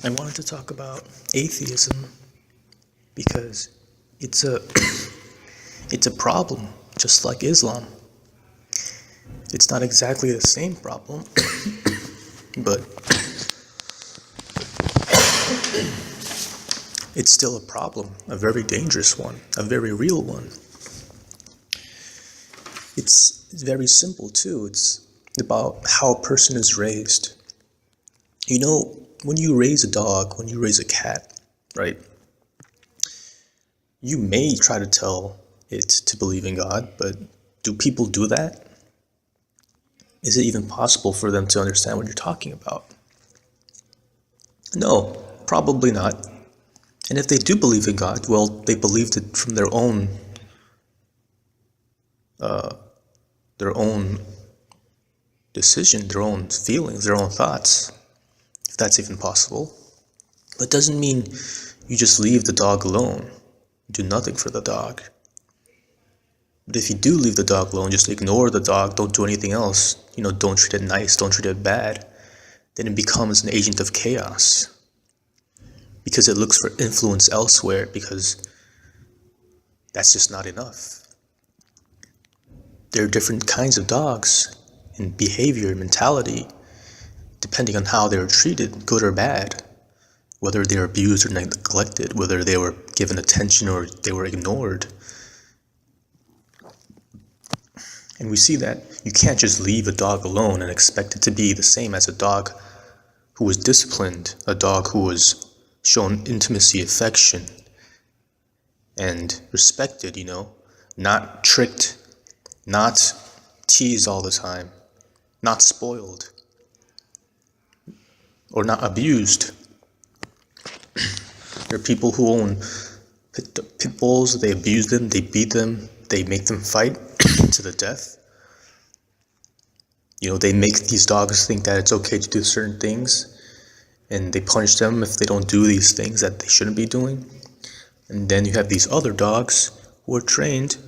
I wanted to talk about atheism because it's a it's a problem, just like Islam. It's not exactly the same problem, but it's still a problem, a very dangerous one, a very real one. It's very simple too. It's about how a person is raised. You know, when you raise a dog, when you raise a cat, right? You may try to tell it to believe in God, but do people do that? Is it even possible for them to understand what you're talking about? No, probably not. And if they do believe in God, well, they believed it from their own decision, their own feelings, their own thoughts, if that's even possible. But it doesn't mean you just leave the dog alone, do nothing for the dog. But if you do leave the dog alone, just ignore the dog, don't do anything else, don't treat it nice, don't treat it bad, then it becomes an agent of chaos. Because it looks for influence elsewhere, because that's just not enough. There are different kinds of dogs in behavior, mentality, depending on how they were treated, good or bad, whether they were abused or neglected, whether they were given attention or they were ignored. And we see that you can't just leave a dog alone and expect it to be the same as a dog who was disciplined, a dog who was shown intimacy, affection, and respected, not tricked, not teased all the time, not spoiled, or not abused. There are people who own pit bulls, they abuse them, they beat them, they make them fight to the death. They make these dogs think that it's okay to do certain things, and they punish them if they don't do these things that they shouldn't be doing. And then you have these other dogs who are trained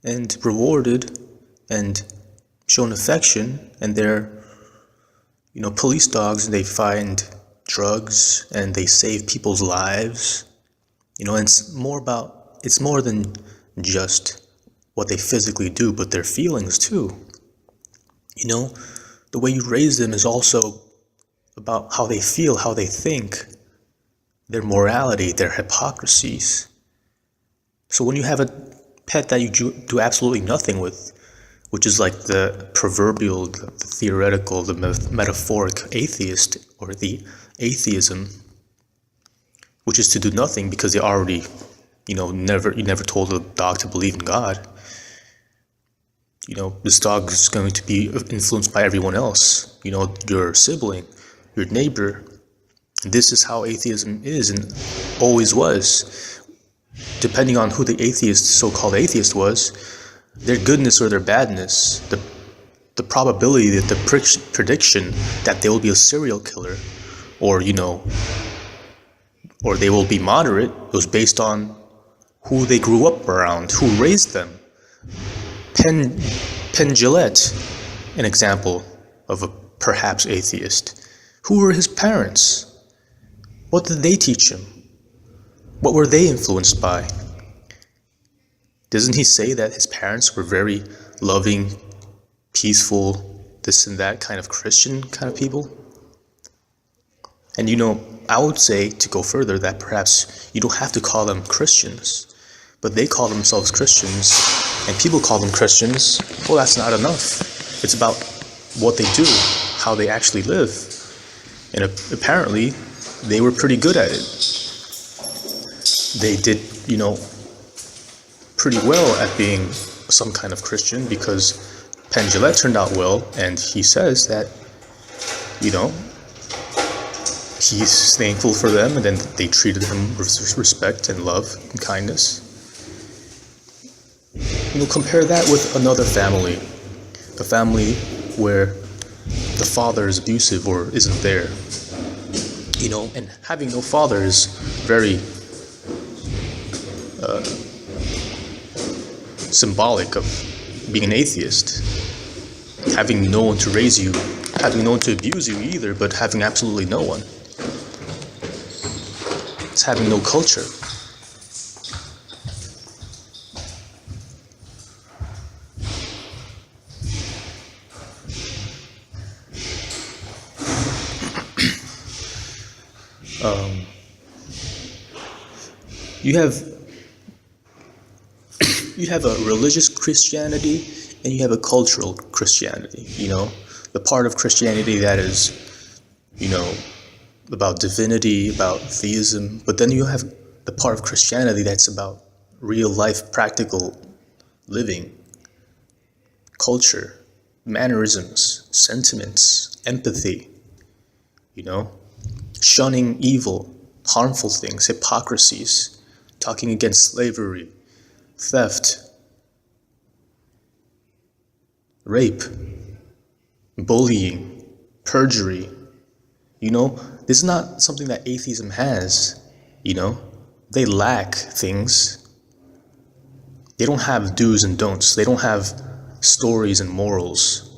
and rewarded and shown affection, and they're police dogs, and they find drugs and they save people's lives. And it's more than just what they physically do, but their feelings too. The way you raise them is also about how they feel, how they think, their morality, their hypocrisies. So when you have a pet that you do absolutely nothing with, which is like the proverbial, the theoretical, the metaphoric atheist, or the atheism, which is to do nothing because they already, you never told the dog to believe in God. This dog is going to be influenced by everyone else, your sibling, your neighbor. This is how atheism is and always was. Depending on who the so-called atheist was, their goodness or their badness, the probability, that the prediction that they will be a serial killer, or or they will be moderate, was based on who they grew up around, who raised them. Penn Jillette, an example of a perhaps atheist. Who were his parents? What did they teach him? What were they influenced by? Doesn't he say that his parents were very loving, peaceful, this and that kind of Christian kind of people? And I would say, to go further, that perhaps you don't have to call them Christians, but they call themselves Christians, and people call them Christians. Well, that's not enough. It's about what they do, how they actually live. And apparently, they were pretty good at it. They did, pretty well at being some kind of Christian, because Penn Jillette turned out well, and he says that, he's thankful for them, and then they treated him with respect and love and kindness. Compare that with another family, a family where the father is abusive or isn't there. And having no father is very symbolic of being an atheist. Having no one to raise you having no one to abuse you either, but having absolutely no one. It's having no culture. You have a religious Christianity and you have a cultural Christianity, the part of Christianity that is, about divinity, about theism, but then you have the part of Christianity that's about real life, practical living, culture, mannerisms, sentiments, empathy, shunning evil, harmful things, hypocrisies, talking against slavery, theft, rape, bullying, perjury. This is not something that atheism has, They lack things. They don't have do's and don'ts. They don't have stories and morals.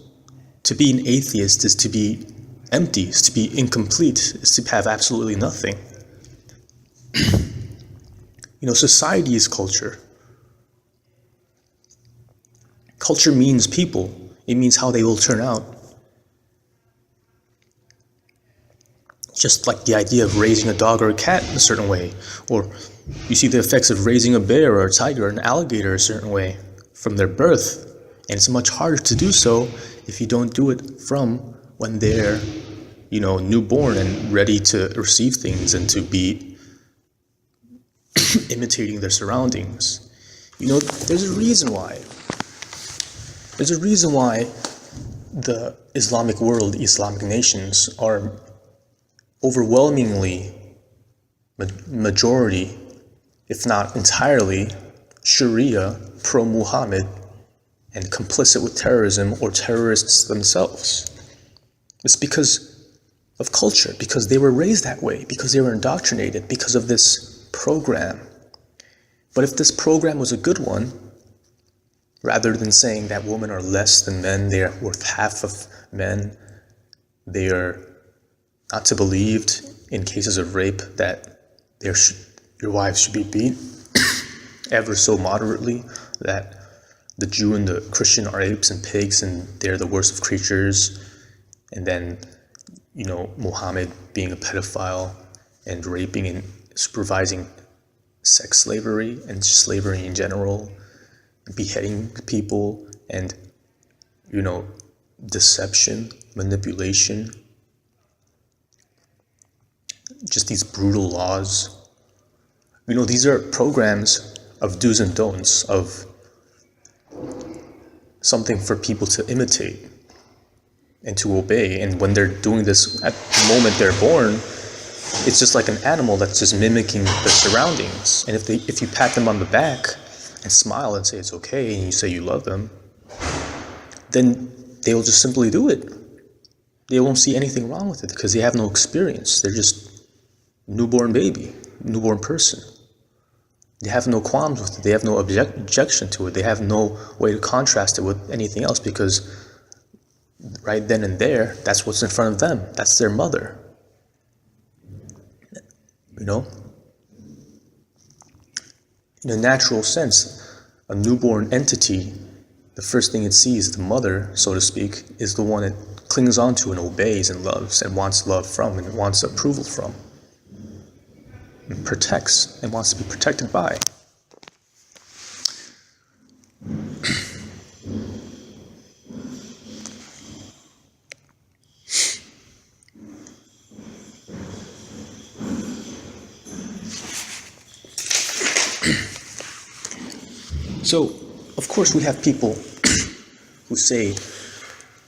To be an atheist is to be empty, is to be incomplete, is to have absolutely nothing. Society is culture. Culture means people. It means how they will turn out. Just like the idea of raising a dog or a cat in a certain way, or you see the effects of raising a bear or a tiger or an alligator a certain way from their birth, and it's much harder to do so if you don't do it from when they're, newborn and ready to receive things and to be imitating their surroundings. There's a reason why. There's a reason why the Islamic world, Islamic nations are overwhelmingly majority, if not entirely, Sharia, pro-Muhammad, and complicit with terrorism or terrorists themselves. It's because of culture, because they were raised that way, because they were indoctrinated, because of this program. But if this program was a good one, rather than saying that women are less than men, they are worth half of men, they are not to be believed in cases of rape that your wives should be beat ever so moderately, that the Jew and the Christian are apes and pigs and they're the worst of creatures, and then, Muhammad being a pedophile and raping and supervising sex slavery and slavery in general, beheading people and, deception, manipulation, just these brutal laws. These are programs of do's and don'ts, of something for people to imitate and to obey. And when they're doing this at the moment they're born, it's just like an animal that's just mimicking the surroundings. And if you pat them on the back and smile and say it's okay, and you say you love them, then they will just simply do it. They won't see anything wrong with it because they have no experience. They're just newborn baby, newborn person. They have no qualms with it. They have no objection to it. They have no way to contrast it with anything else because right then and there, that's what's in front of them. That's their mother. In a natural sense, a newborn entity, the first thing it sees, the mother, so to speak, is the one it clings onto and obeys and loves and wants love from and wants approval from. And protects and wants to be protected by. So, of course, we have people who say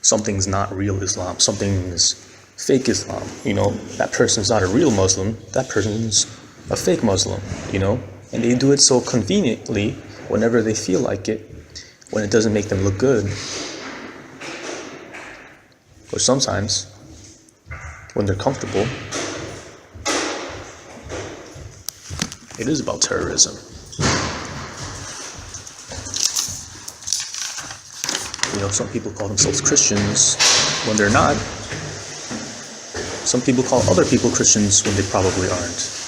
something's not real Islam, something's fake Islam. That person's not a real Muslim, that person's a fake Muslim, and they do it so conveniently whenever they feel like it, when it doesn't make them look good. Or sometimes, when they're comfortable. It is about terrorism. Some people call themselves Christians when they're not. Some people call other people Christians when they probably aren't.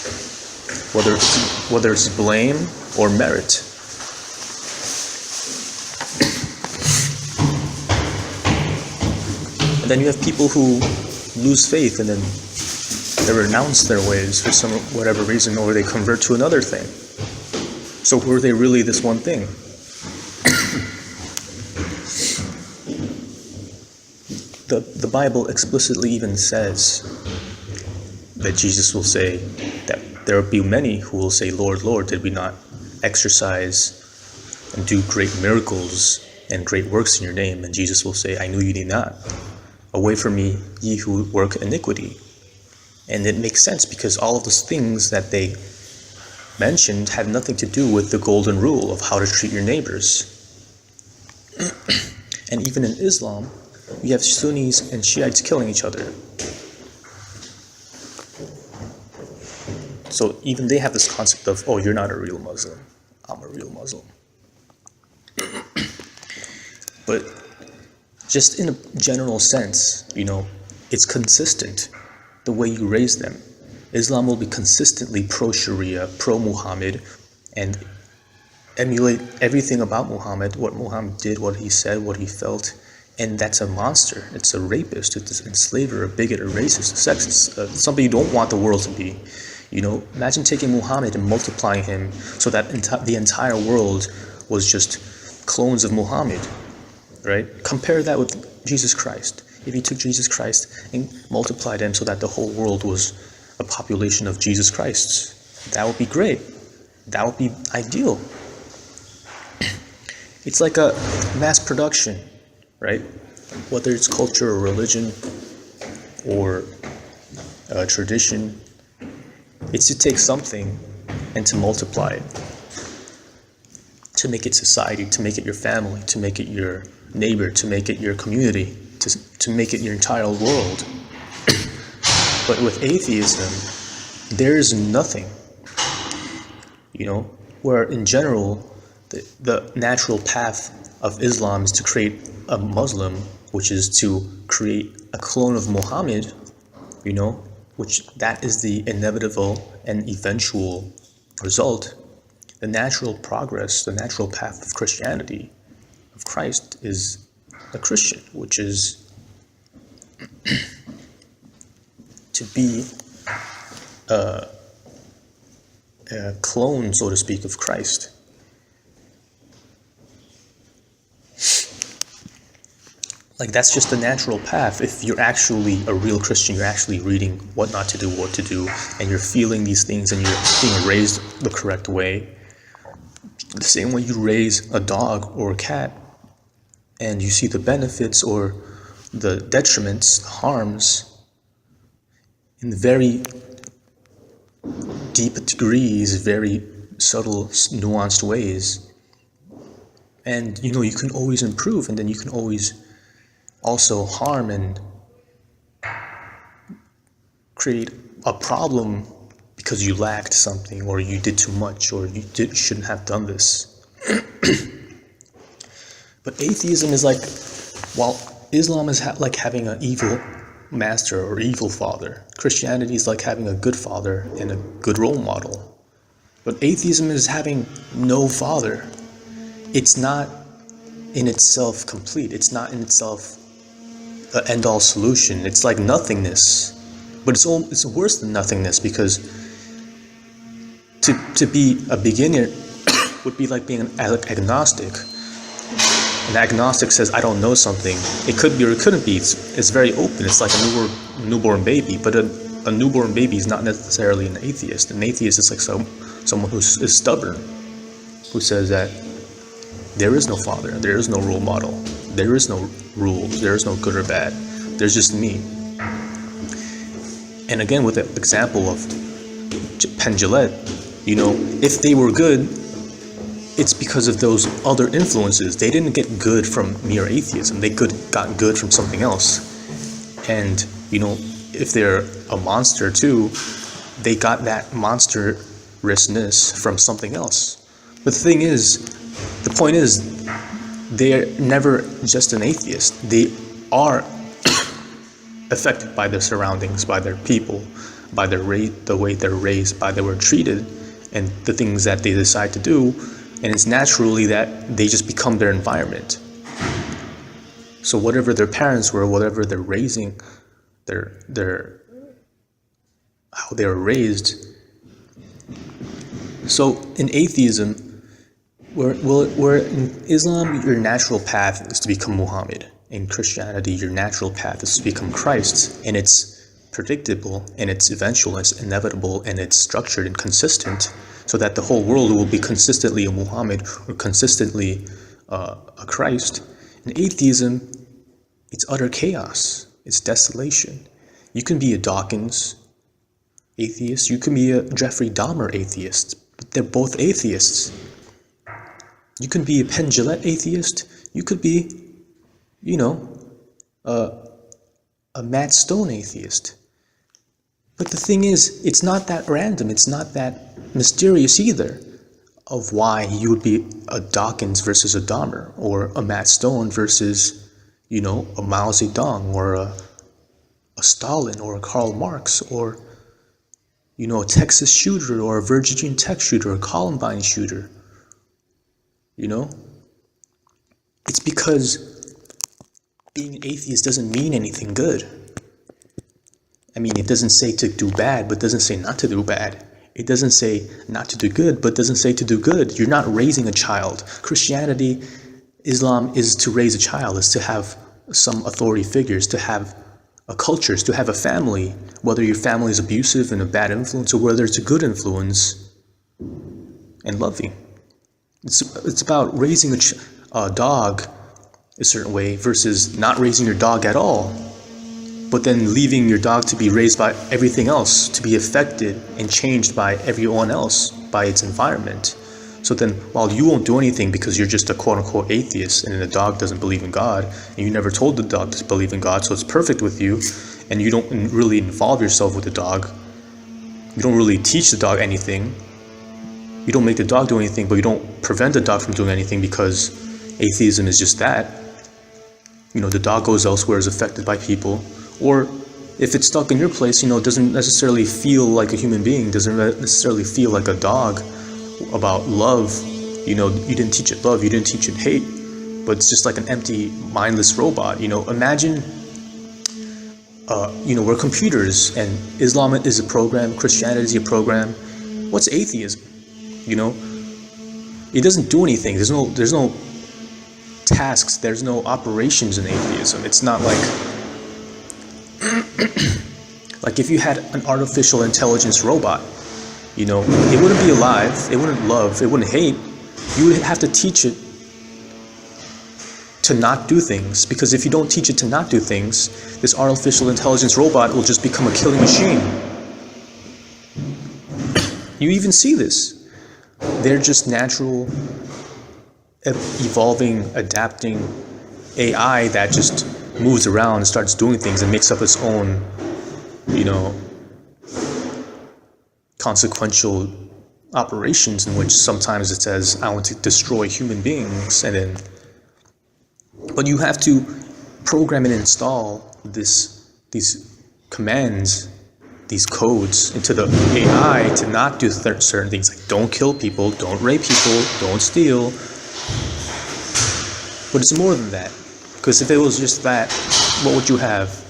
Whether it's blame or merit. And then you have people who lose faith and then they renounce their ways for whatever reason, or they convert to another thing. So were they really this one thing? The Bible explicitly even says that Jesus will say that there will be many who will say, Lord, Lord, did we not exercise and do great miracles and great works in your name? And Jesus will say, I knew you did not. Away from me, ye who work iniquity. And it makes sense because all of those things that they mentioned had nothing to do with the golden rule of how to treat your neighbors. And even in Islam, we have Sunnis and Shiites killing each other. So even they have this concept of, oh, you're not a real Muslim. I'm a real Muslim. But just in a general sense, it's consistent the way you raise them. Islam will be consistently pro-Sharia, pro-Muhammad, and emulate everything about Muhammad, what Muhammad did, what he said, what he felt. And that's a monster. It's a rapist, it's an enslaver, a bigot, a racist, a sexist, somebody you don't want the world to be. Imagine taking Muhammad and multiplying him so that the entire world was just clones of Muhammad, right? Compare that with Jesus Christ. If you took Jesus Christ and multiplied him so that the whole world was a population of Jesus Christs, that would be great. That would be ideal. It's like a mass production, right? Whether it's culture or religion or tradition, it's to take something and to multiply it, to make it society, to make it your family, to make it your neighbor, to make it your community, to make it your entire world. But with atheism, there is nothing, where in general, the natural path of Islam is to create a Muslim, which is to create a clone of Muhammad, which that is the inevitable and eventual result. The natural progress, the natural path of Christianity, of Christ, is a Christian, which is to be a clone, so to speak, of Christ. Like, that's just the natural path. If you're actually a real Christian, you're actually reading what not to do, what to do, and you're feeling these things and you're being raised the correct way. The same way you raise a dog or a cat and you see the benefits or the detriments, the harms, in very deep degrees, very subtle, nuanced ways. And, you can always improve, and then you can always also harm and create a problem because you lacked something, or you did too much, or you shouldn't have done this. But atheism is like, while Islam is like having an evil master or evil father, Christianity is like having a good father and a good role model. But atheism is having no father. It's not in itself complete. It's not in itself an end-all solution. It's like nothingness. But it's worse than nothingness, because to be a beginner would be like being an agnostic. An agnostic says, I don't know something. It could be or it couldn't be. It's very open. It's like a newborn baby. But a newborn baby is not necessarily an atheist. An atheist is like someone who is stubborn, who says that there is no father, there is no role model, there is no rules, there is no good or bad. There's just me. And again, with the example of Penn Jillette, if they were good, it's because of those other influences. They didn't get good from mere atheism. They got good from something else. And, if they're a monster too, they got that monstrousness from something else. But the point is, they're never just an atheist. They are affected by their surroundings, by their people, by the way they're raised, by the way they're treated, and the things that they decide to do. And it's naturally that they just become their environment. So whatever their parents were, whatever they're raising, how they were raised. So in atheism, where in Islam, your natural path is to become Muhammad. In Christianity, your natural path is to become Christ, and it's predictable, and it's eventual, and it's inevitable, and it's structured and consistent, so that the whole world will be consistently a Muhammad or consistently a Christ. In atheism, it's utter chaos. It's desolation. You can be a Dawkins atheist. You can be a Jeffrey Dahmer atheist. But they're both atheists. You can be a Penn Jillette atheist. You could be, a Matt Stone atheist. But the thing is, it's not that random. It's not that mysterious either, of why you would be a Dawkins versus a Dahmer, or a Matt Stone versus, a Mao Zedong, or a Stalin, or a Karl Marx, or, a Texas shooter, or a Virginia Tech shooter, or a Columbine shooter. It's because being an atheist doesn't mean anything good. I mean, it doesn't say to do bad, but doesn't say not to do bad. It doesn't say not to do good, but doesn't say to do good. You're not raising a child. Christianity, Islam is to raise a child, is to have some authority figures, to have a culture, to have a family, whether your family is abusive and a bad influence, or whether it's a good influence and loving. It's about raising a dog a certain way versus not raising your dog at all, but then leaving your dog to be raised by everything else, to be affected and changed by everyone else, by its environment. So then, while you won't do anything because you're just a quote-unquote atheist and the dog doesn't believe in God, and you never told the dog to believe in God, so it's perfect with you, and you don't really involve yourself with the dog, you don't really teach the dog anything, you don't make the dog do anything, but you don't prevent the dog from doing anything, because atheism is just that. The dog goes elsewhere, is affected by people. Or if it's stuck in your place, doesn't necessarily feel like a human being, doesn't necessarily feel like a dog, about love. You didn't teach it love, you didn't teach it hate, but it's just like an empty, mindless robot. Imagine, we're computers, and Islam is a program, Christianity is a program. What's atheism? It doesn't do anything. There's no tasks, there's no operations in atheism. It's not like like if you had an artificial intelligence robot, it wouldn't be alive, it wouldn't love, it wouldn't hate. You would have to teach it to not do things, because if you don't teach it to not do things, this artificial intelligence robot will just become a killing machine. You even see this. They're just natural, evolving, adapting AI that just moves around and starts doing things and makes up its own, consequential operations, in which sometimes it says, I want to destroy human beings, but you have to program and install these commands, these codes into the AI to not do certain things, like don't kill people, don't rape people, don't steal. But it's more than that, because if it was just that, what would you have?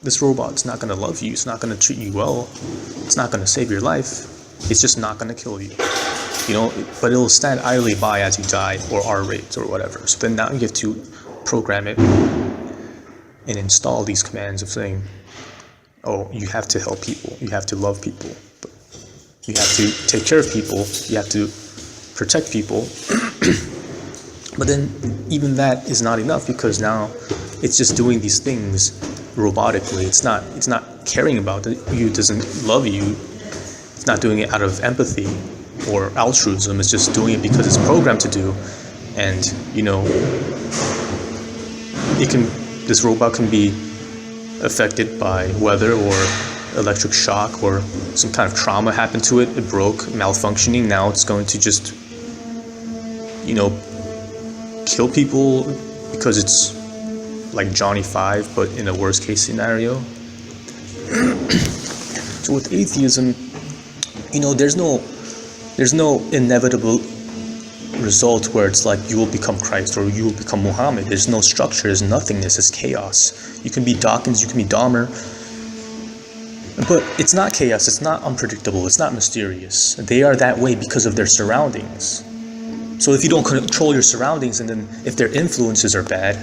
This robot's not going to love you, it's not going to treat you well, it's not going to save your life, it's just not going to kill you. But it'll stand idly by as you die or are raped or whatever. So then now you have to program it and install these commands of saying, oh, you have to help people, you have to love people, you have to take care of people, you have to protect people. But then even that is not enough, because now it's just doing these things robotically. It's not caring about it. You, doesn't love you. It's not doing it out of empathy or altruism. It's just doing it because it's programmed to do. And this robot can be affected by weather or electric shock, or some kind of trauma happened to it. It broke, malfunctioning. Now it's going to just kill people because it's like Johnny 5, but in a worst case scenario. So with atheism, there's no inevitable result where it's like you will become Christ or you will become Muhammad. There's no structure, there's nothingness, it's chaos. You can be Dawkins, you can be Dahmer, but it's not chaos, it's not unpredictable, it's not mysterious. They are that way because of their surroundings. So if you don't control your surroundings, and then if their influences are bad,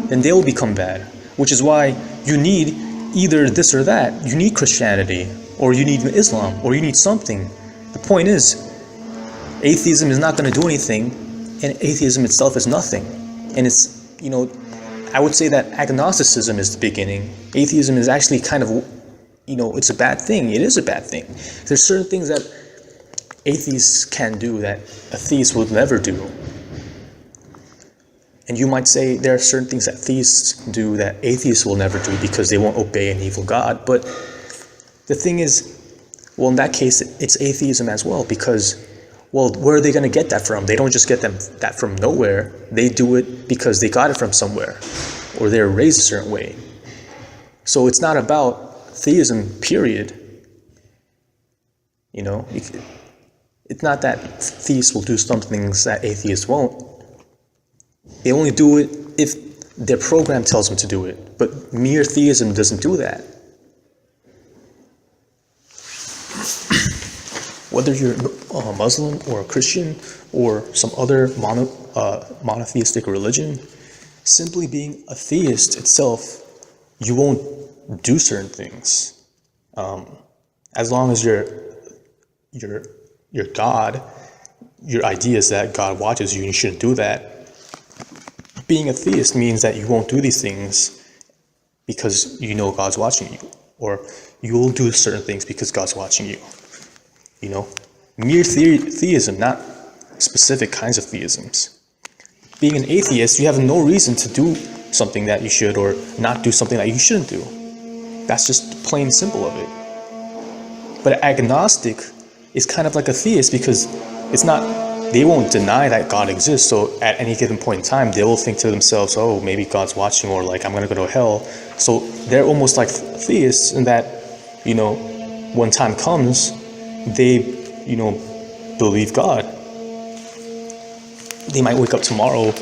then they will become bad. Which is why you need either this or that. You need Christianity, or you need Islam, or you need something. The point is, atheism is not going to do anything, and atheism itself is nothing. And it's, I would say that agnosticism is the beginning. Atheism is actually kind of, it's a bad thing. It is a bad thing. There's certain things that atheists can do that a theist would never do. And you might say there are certain things that theists do that atheists will never do because they won't obey an evil God. But the thing is, well, in that case, it's atheism as well, because, well, where are they going to get that from? They don't just get that from nowhere. They do it because they got it from somewhere, or they're raised a certain way. So it's not about theism, period. It's not that theists will do some things that atheists won't. They only do it if their program tells them to do it. But mere theism doesn't do that. Whether you're a Muslim or a Christian or some other monotheistic religion, simply being a theist itself, you won't do certain things. As long as your God, your idea is that God watches you and you shouldn't do that. Being a theist means that you won't do these things because you know God's watching you, or you will do certain things because God's watching you. Mere theism, not specific kinds of theisms. Being an atheist, you have no reason to do something that you should or not do something that you shouldn't do. That's just plain simple of it. But agnostic is kind of like a theist because they won't deny that God exists. So at any given point in time, they will think to themselves, oh, maybe God's watching, or like, I'm going to go to hell. So they're almost like theists in that, when time comes, they, believe God. They might wake up tomorrow,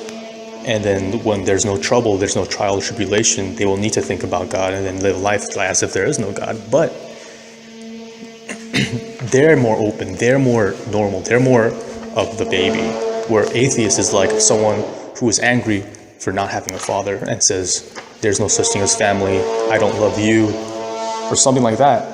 and then when there's no trouble, there's no trial or tribulation, they will need to think about God and then live life as if there is no God. But they're more open, they're more normal, they're more of the baby. Where atheist is like someone who is angry for not having a father and says, there's no such thing as family, I don't love you, or something like that.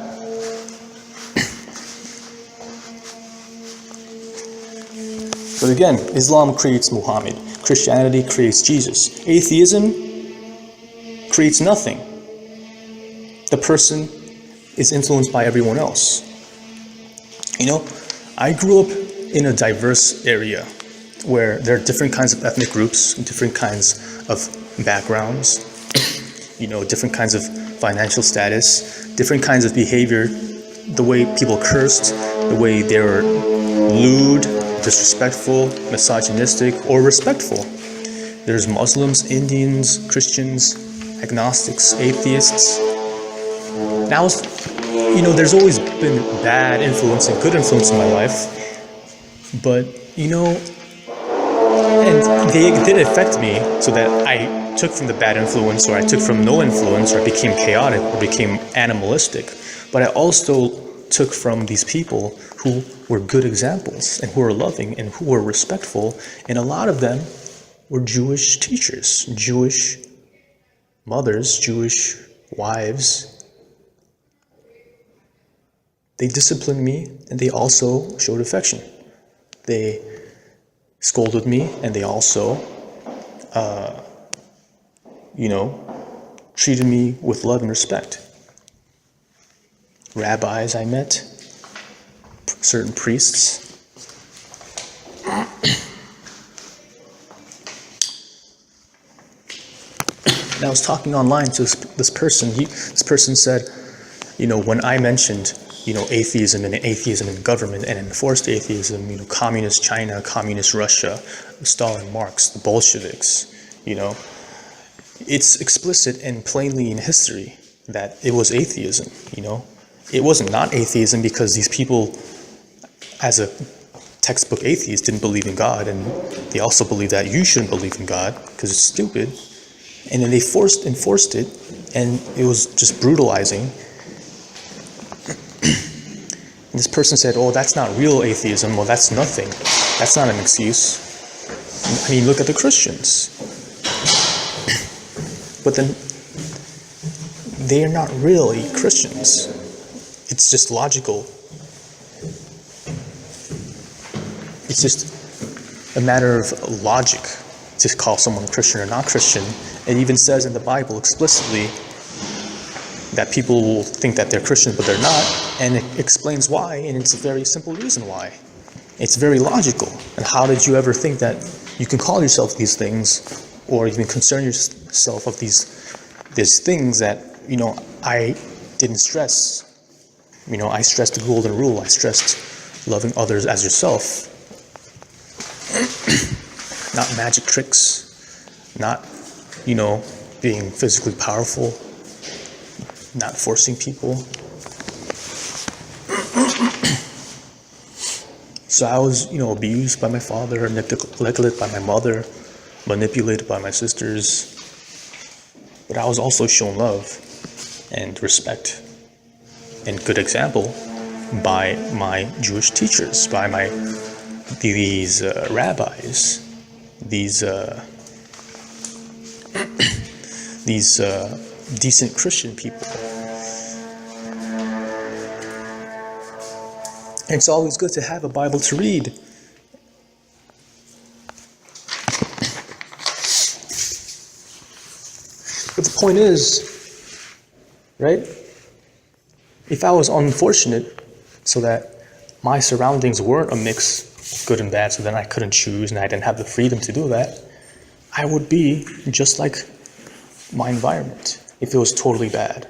But again, Islam creates Muhammad. Christianity creates Jesus. Atheism creates nothing. The person is influenced by everyone else. I grew up in a diverse area where there are different kinds of ethnic groups, different kinds of backgrounds, different kinds of financial status, different kinds of behavior, the way people cursed, the way they were lewd, disrespectful, misogynistic, or respectful. There's Muslims, Indians, Christians, agnostics, atheists. Now, there's always been bad influence and good influence in my life, but, and they did affect me so that I took from the bad influence, or I took from no influence, or became chaotic, or became animalistic. But I also took from these people who were good examples, and who were loving, and who were respectful, and a lot of them were Jewish teachers, Jewish mothers, Jewish wives. They disciplined me, and they also showed affection. They scolded me, and they also, treated me with love and respect. Rabbis I met, certain priests. And I was talking online to this person. This person said, when I mentioned, atheism in government and enforced atheism, communist China, communist Russia, Stalin, Marx, the Bolsheviks, It's explicit and plainly in history that it was atheism, It wasn't not atheism because these people, as a textbook atheist, didn't believe in God, and they also believe that you shouldn't believe in God because it's stupid. And then they enforced it, and it was just brutalizing. And this person said, "Oh, that's not real atheism." Well, that's nothing. That's not an excuse. I mean, look at the Christians. But then they are not really Christians. It's just logical. It's just a matter of logic to call someone Christian or not Christian. It even says in the Bible explicitly that people will think that they're Christians, but they're not, and it explains why, and it's a very simple reason why. It's very logical. And how did you ever think that you can call yourself these things, or even concern yourself of these things that, I didn't stress? I stressed the golden rule. I stressed loving others as yourself. Not magic tricks, not, being physically powerful, not forcing people. So I was, abused by my father, neglected by my mother, manipulated by my sisters. But I was also shown love and respect and good example by my Jewish teachers, by these rabbis, these decent Christian people. And it's always good to have a Bible to read. But the point is, right? If I was unfortunate so that my surroundings weren't a mix of good and bad, so then I couldn't choose and I didn't have the freedom to do that, I would be just like my environment if it was totally bad.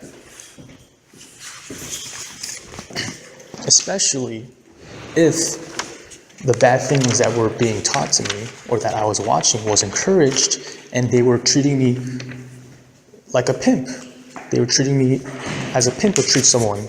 Especially if the bad things that were being taught to me or that I was watching was encouraged, and they were treating me like a pimp. They were treating me as a pimp would treat someone,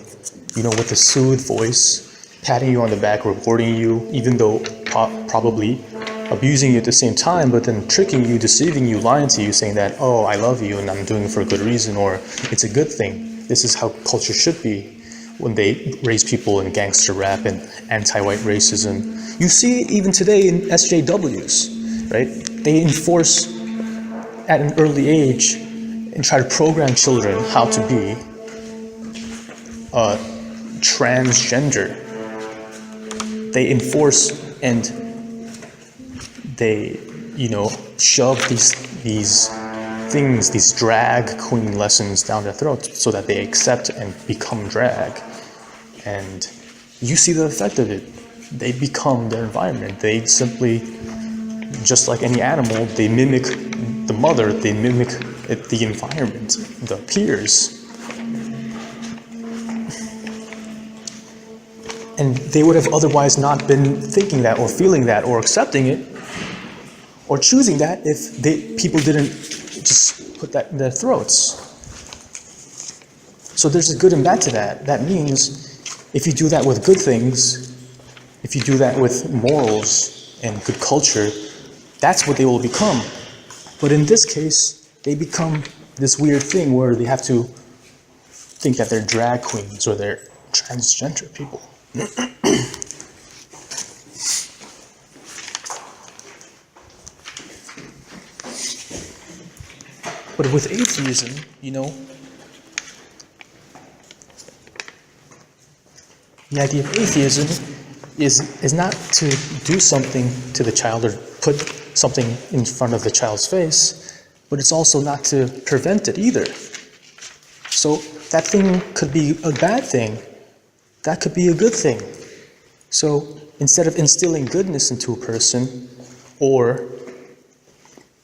with a soothed voice, patting you on the back, rewarding you, even though probably abusing you at the same time, but then tricking you, deceiving you, lying to you, saying that, "Oh, I love you and I'm doing it for a good reason," or "It's a good thing. This is how culture should be." When they raise people in gangster rap and anti-white racism. You see it even today in SJWs, right? They enforce at an early age and try to program children how to be transgender. They enforce and they, shove these things, these drag queen lessons down their throats so that they accept and become drag. And you see the effect of it. They become their environment. They simply, just like any animal, they mimic the mother, they mimic the environment, the peers. And they would have otherwise not been thinking that or feeling that or accepting it or choosing that if people didn't just put that in their throats. So there's a good and bad to that. That means if you do that with good things, if you do that with morals and good culture, that's what they will become. But in this case, they become this weird thing where they have to think that they're drag queens or they're transgender people. But with atheism, the idea of atheism is not to do something to the child or put something in front of the child's face, but it's also not to prevent it either. So that thing could be a bad thing. That could be a good thing. So instead of instilling goodness into a person or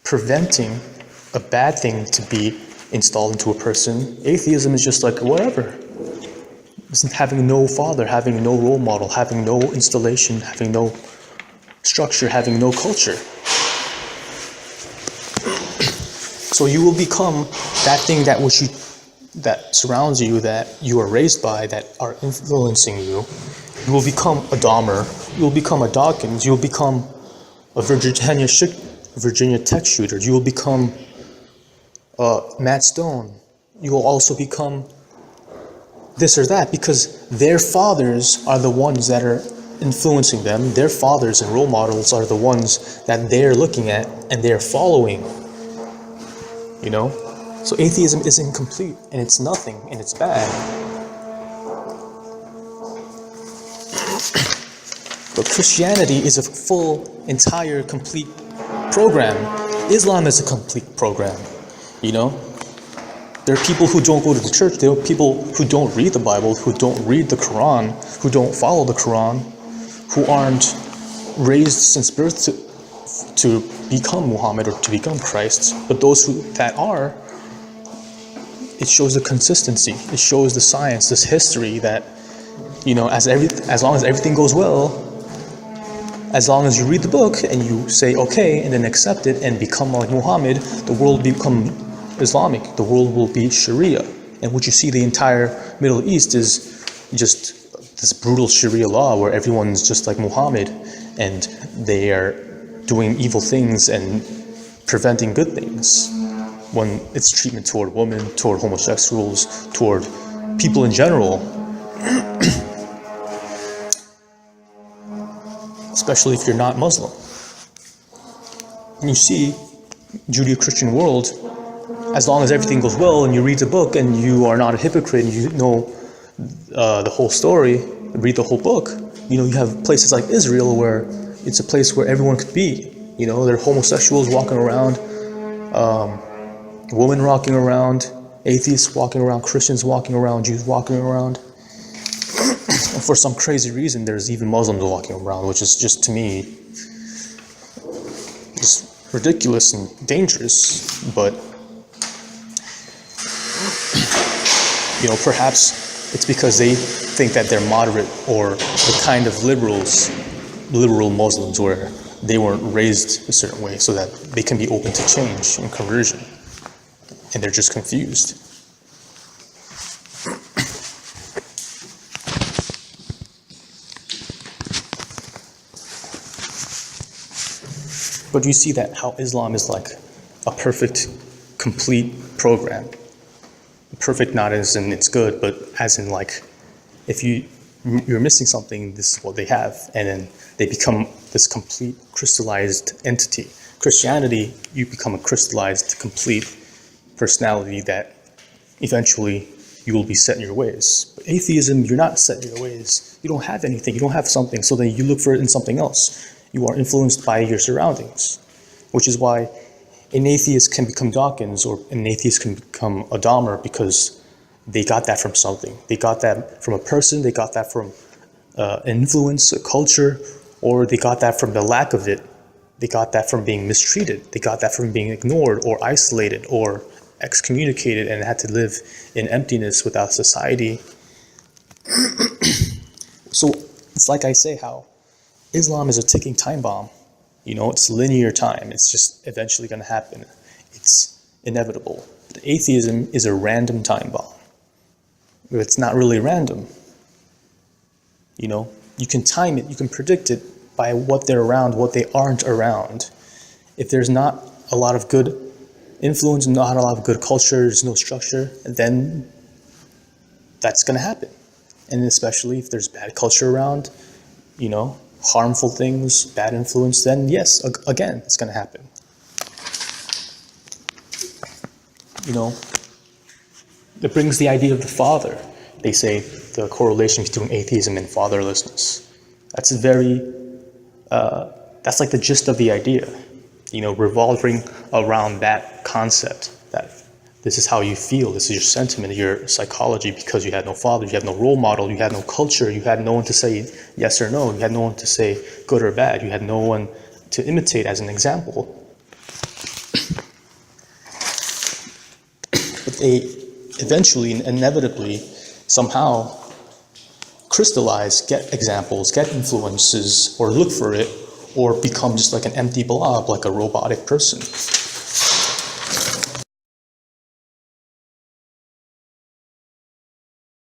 preventing a bad thing to be installed into a person, atheism is just like whatever. Having no father, having no role model, having no installation, having no structure, having no culture. So you will become that thing that surrounds you, that you are raised by, that are influencing you. You will become a Dahmer. You will become a Dawkins. You will become a Virginia Tech shooter. You will become Matt Stone. You will also become this or that, because their fathers are the ones that are influencing them. Their fathers and role models are the ones that they're looking at and they're following. You know? So atheism is incomplete, and it's nothing, and it's bad. But Christianity is a full, entire, complete program. Islam is a complete program, you know? There are people who don't go to the church. There are people who don't read the Bible, who don't read the Quran, who don't follow the Quran, who aren't raised since birth to become Muhammad or to become Christ. But those that are, it shows the consistency. It shows the science, this history that, you know, as long as everything goes well, as long as you read the book and you say okay and then accept it and become like Muhammad, the world will become Islamic. The world will be Sharia. And what you see, the entire Middle East is just this brutal Sharia law where everyone's just like Muhammad and they are doing evil things and preventing good things. When it's treatment toward women, toward homosexuals, toward people in general. Especially if you're not Muslim. And you see, Judeo-Christian world, as long as everything goes well and you read the book and you are not a hypocrite and you know the whole story, read the whole book, you know, you have places like Israel where it's a place where everyone could be. You know, there are homosexuals walking around, women walking around, atheists walking around, Christians walking around, Jews walking around. And for some crazy reason, there's even Muslims walking around, which is just, to me, just ridiculous and dangerous. But you know, perhaps it's because they think that they're moderate, or the kind of liberal Muslims where they weren't raised a certain way so that they can be open to change and conversion. And they're just confused. But you see that how Islam is like a perfect, complete program. Perfect not as in it's good, but as in like, if you're missing something, this is what they have, and then they become this complete crystallized entity. Christianity, you become a crystallized, complete personality that eventually you will be set in your ways. But atheism, you're not set in your ways. You don't have anything, you don't have something, so then you look for it in something else. You are influenced by your surroundings, which is why an atheist can become Dawkins, or an atheist can become a Dahmer, because they got that from something. They got that from a person, they got that from influence, a culture, or they got that from the lack of it. They got that from being mistreated. They got that from being ignored or isolated or excommunicated and had to live in emptiness without society. So it's like I say, how Islam is a ticking time bomb. You know, it's linear time. It's just eventually going to happen. It's inevitable. But atheism is a random time bomb. It's not really random. You know, you can time it, you can predict it by what they're around, what they aren't around. If there's not a lot of good influence, not a lot of good culture, there's no structure, then that's going to happen. And especially if there's bad culture around, you know, harmful things, bad influence, then yes, again, it's going to happen. You know, it brings the idea of the father. They say the correlation between atheism and fatherlessness. That's that's like the gist of the idea, you know, revolving around that concept, that this is how you feel, this is your sentiment, your psychology, because you had no father, you had no role model, you had no culture, you had no one to say yes or no, you had no one to say good or bad, you had no one to imitate as an example. But they eventually and inevitably somehow crystallize, get examples, get influences, or look for it, or become just like an empty blob, like a robotic person.